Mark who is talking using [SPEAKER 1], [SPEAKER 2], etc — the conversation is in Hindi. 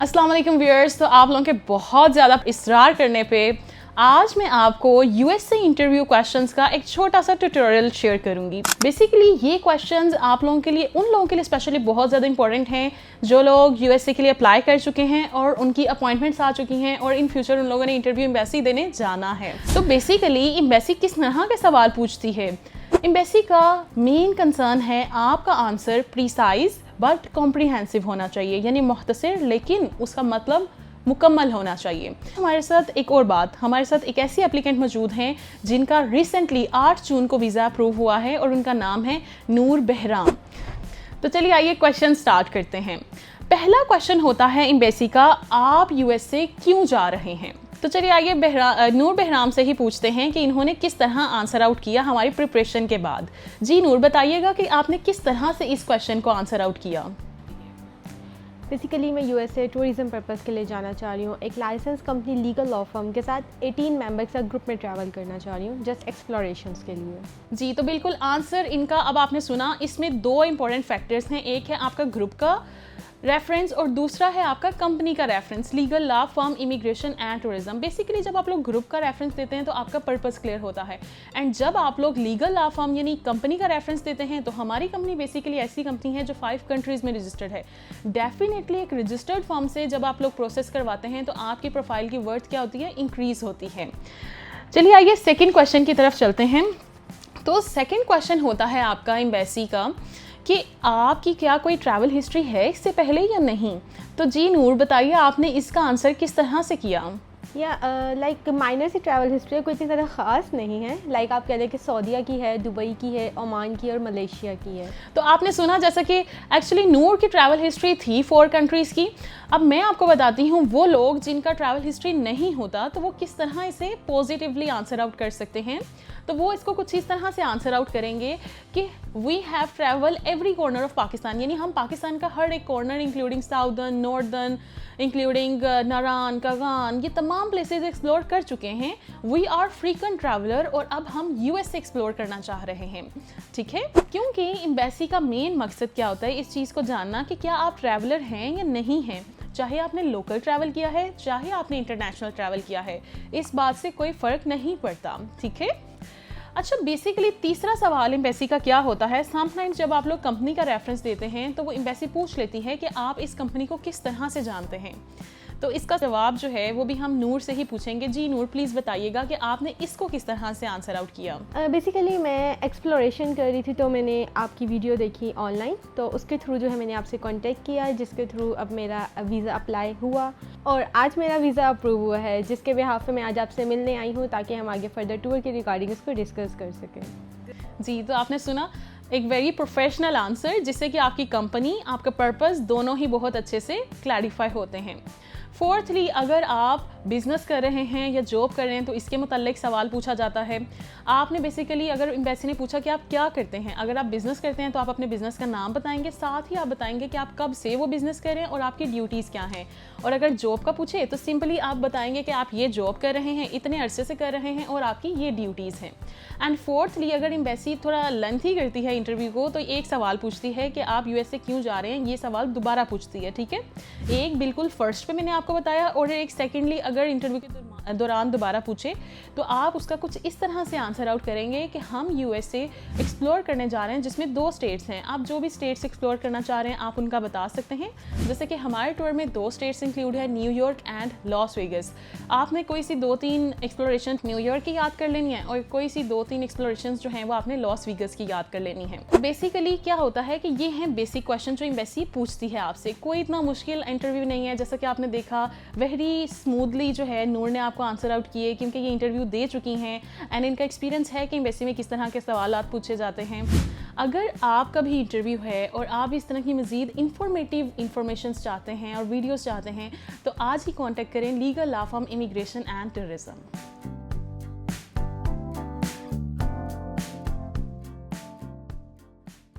[SPEAKER 1] अस्सलाम वालेकुम व्यूअर्स। तो आप लोगों के बहुत ज़्यादा इसरार करने पे आज मैं आपको यूएसए इंटरव्यू क्वेश्चंस का एक छोटा सा ट्यूटोरियल शेयर करूंगी। बेसिकली ये क्वेश्चंस आप लोगों के लिए, उन लोगों के लिए स्पेशली बहुत ज़्यादा इंपॉर्टेंट हैं जो लोग यूएसए के लिए अप्लाई कर चुके हैं और उनकी अपॉइंटमेंट्स आ चुकी हैं और इन फ्यूचर उन लोगों ने इंटरव्यू एम्बेसी देने जाना है। तो बेसिकली एम्बेसी किस तरह के सवाल पूछती है? एम्बेसी का मेन कंसर्न है आपका आंसर प्रीसाइज बट कॉम्प्रिहेंसिव होना चाहिए, यानी मुख्तसर लेकिन उसका मतलब मुकम्मल होना चाहिए। हमारे साथ एक और बात, हमारे साथ एक ऐसी एप्लीकेंट मौजूद हैं जिनका रिसेंटली 8 जून को वीज़ा अप्रूव हुआ है और उनका नाम है नूर बहराम। तो चलिए आइए क्वेश्चन स्टार्ट करते हैं। पहला क्वेश्चन होता है एम्बेसी का, आप यूएसए क्यों जा रहे हैं? तो चलिए आइए नूर बहराम से ही पूछते हैं कि इन्होंने किस तरह आंसर आउट किया हमारी प्रिपरेशन के बाद। जी नूर, बताइएगा कि आपने किस तरह से इस क्वेश्चन को आंसर आउट किया।
[SPEAKER 2] बेसिकली मैं यूएसए टूरिज़म पर्पज़ के लिए जाना चाह रही हूँ। एक license company legal law firm के साथ 18 मेंबर के साथ ग्रुप में ट्रैवल करना चाह रही हूँ, जस्ट एक्सप्लोरेशंस के लिए।
[SPEAKER 1] जी, तो बिल्कुल आंसर इनका अब आपने सुना। इसमें दो इंपॉर्टेंट फैक्टर्स हैं, एक है आपका ग्रुप का रेफरेंस और दूसरा है आपका कंपनी का reference, legal law firm immigration and tourism. Basically जब आप लोग ग्रुप का रेफरेंस देते हैं तो आपका पर्पस क्लियर होता है, एंड जब आप लोग लीगल लॉ फर्म यानी कंपनी का रेफरेंस देते हैं तो हमारी कंपनी बेसिकली ऐसी कंपनी है जो 5 कंट्रीज़ में रजिस्टर्ड है। डेफिनेटली एक रजिस्टर्ड फर्म से जब आप लोग प्रोसेस करवाते हैं तो आपकी प्रोफाइल की वर्थ क्या होती है, इंक्रीज होती है। चलिए आइए सेकेंड क्वेश्चन की तरफ चलते हैं। तो सेकेंड क्वेश्चन होता है आपका एम्बेसी का कि आपकी क्या कोई ट्रैवल हिस्ट्री है इससे पहले या नहीं। तो जी नूर, बताइए आपने इसका आंसर किस तरह से किया?
[SPEAKER 2] या लाइक माइनर सी ट्रैवल हिस्ट्री है, कोई इतनी ज़्यादा ख़ास नहीं है। लाइक आप कह लें कि सऊदीया की है, दुबई की है, ओमान की और मलेशिया की है।
[SPEAKER 1] तो आपने सुना जैसा कि एक्चुअली नूर की ट्रैवल हिस्ट्री थी 4 कंट्रीज़ की। अब मैं आपको बताती हूँ वो लोग जिनका ट्रैवल हिस्ट्री नहीं होता तो वो किस तरह इसे पॉजिटिवली आंसर आउट कर सकते हैं। तो वो इसको कुछ इस तरह से आंसर आउट करेंगे कि we have travel every corner of Pakistan, यानी हम पाकिस्तान का हर एक corner including southern, northern, including Naran, Kagan, ये तमाम प्लेसेस एक्सप्लोर कर चुके हैं। वी आर फ्रीक्वेंट ट्रैवलर और अब हम यूएस एक्सप्लोर करना चाह रहे हैं। ठीक है, क्योंकि एम्बेसी का मेन मकसद क्या होता है, इस चीज़ को जानना कि क्या आप ट्रैवलर हैं या नहीं हैं। चाहे आपने लोकल ट्रैवल किया है, चाहे आपने इंटरनेशनल ट्रैवल किया है, इस बात से कोई फ़र्क नहीं पड़ता। ठीक है। अच्छा, बेसिकली तीसरा सवाल एम्बेसी का क्या होता है, समटाइम्स जब आप लोग कंपनी का रेफरेंस देते हैं तो वो एम्बेसी पूछ लेती है कि आप इस कंपनी को किस तरह से जानते हैं। तो इसका जवाब जो है वो भी हम नूर से ही पूछेंगे। जी नूर, प्लीज़ बताइएगा कि आपने इसको किस तरह से आंसर आउट किया।
[SPEAKER 2] बेसिकली मैं एक्सप्लोरेशन कर रही थी तो मैंने आपकी वीडियो देखी ऑनलाइन, तो उसके थ्रू जो है मैंने आपसे कांटेक्ट किया, जिसके थ्रू अब मेरा वीज़ा अप्लाई हुआ और आज मेरा वीज़ा अप्रूव हुआ है, जिसके बिहाफ पे मैं आज आपसे मिलने आई हूँ ताकि हम आगे फर्दर टूर के रिगार्डिंग इसको डिस्कस कर सकें।
[SPEAKER 1] जी, तो आपने सुना एक वेरी प्रोफेशनल आंसर जिससे कि आपकी कंपनी, आपका पर्पस दोनों ही बहुत अच्छे से क्लैरिफाई होते हैं। फोर्थली, अगर आप बिज़नेस कर रहे हैं या जॉब कर रहे हैं तो इसके मुताल्लिक सवाल पूछा जाता है। आपने बेसिकली, अगर एम्बेसी ने पूछा कि आप क्या करते हैं, अगर आप बिज़नेस करते हैं तो आप अपने बिज़नेस का नाम बताएंगे, साथ ही आप बताएंगे कि आप कब से वो बिज़नेस कर रहे हैं और आपकी ड्यूटीज़ क्या हैं। और अगर जॉब का पूछे तो सिंपली आप बताएंगे कि आप ये जॉब कर रहे हैं, इतने अरसे से कर रहे हैं और आपकी ये ड्यूटीज़ हैं। एंड फोर्थली, अगर एम्बेसी थोड़ा लेंथी करती है इंटरव्यू को तो एक सवाल पूछती है कि आप यूएसए क्यों जा रहे हैं, ये सवाल दोबारा पूछती है। ठीक है, एक बिल्कुल फर्स्ट पे मैंने आपको बताया और एक सेकेंडली अगर इंटरव्यू के दौरान दोबारा पूछे तो आप उसका कुछ इस तरह से आंसर आउट करेंगे कि हम यूएसए एक्सप्लोर करने जा रहे हैं जिसमें 2 स्टेट्स हैं। आप जो भी स्टेट्स एक्सप्लोर करना चाह रहे हैं आप उनका बता सकते हैं। जैसे कि हमारे टूर में 2 स्टेट्स इंक्लूड है, न्यूयॉर्क एंड लॉस वेगस। आपने कोई सी 2-3 एक्सप्लोरेशन न्यूयॉर्क की याद कर लेनी है और कोई सी 2-3 एक्सप्लोरेशन जो हैं वो आपने लॉस वेगस की याद कर लेनी है। बेसिकली क्या होता है कि ये हैं बेसिक क्वेश्चन जो एम्बेसी पूछती है आपसे। कोई इतना मुश्किल इंटरव्यू नहीं है, जैसा कि आपने देखा वेरी स्मूथली जो है नूर ने आपको आंसर आउट किए क्योंकि ये इंटरव्यू दे चुकी हैं एंड इनका एक्सपीरियंस है कि एम्बेसी में किस तरह के सवालात पूछे जाते हैं। अगर आपका भी इंटरव्यू है और आप इस तरह की मज़ीद इंफॉर्मेटिव इंफॉर्मेशन चाहते हैं और वीडियोस चाहते हैं तो आज ही कांटेक्ट करें legal law firm immigration and tourism.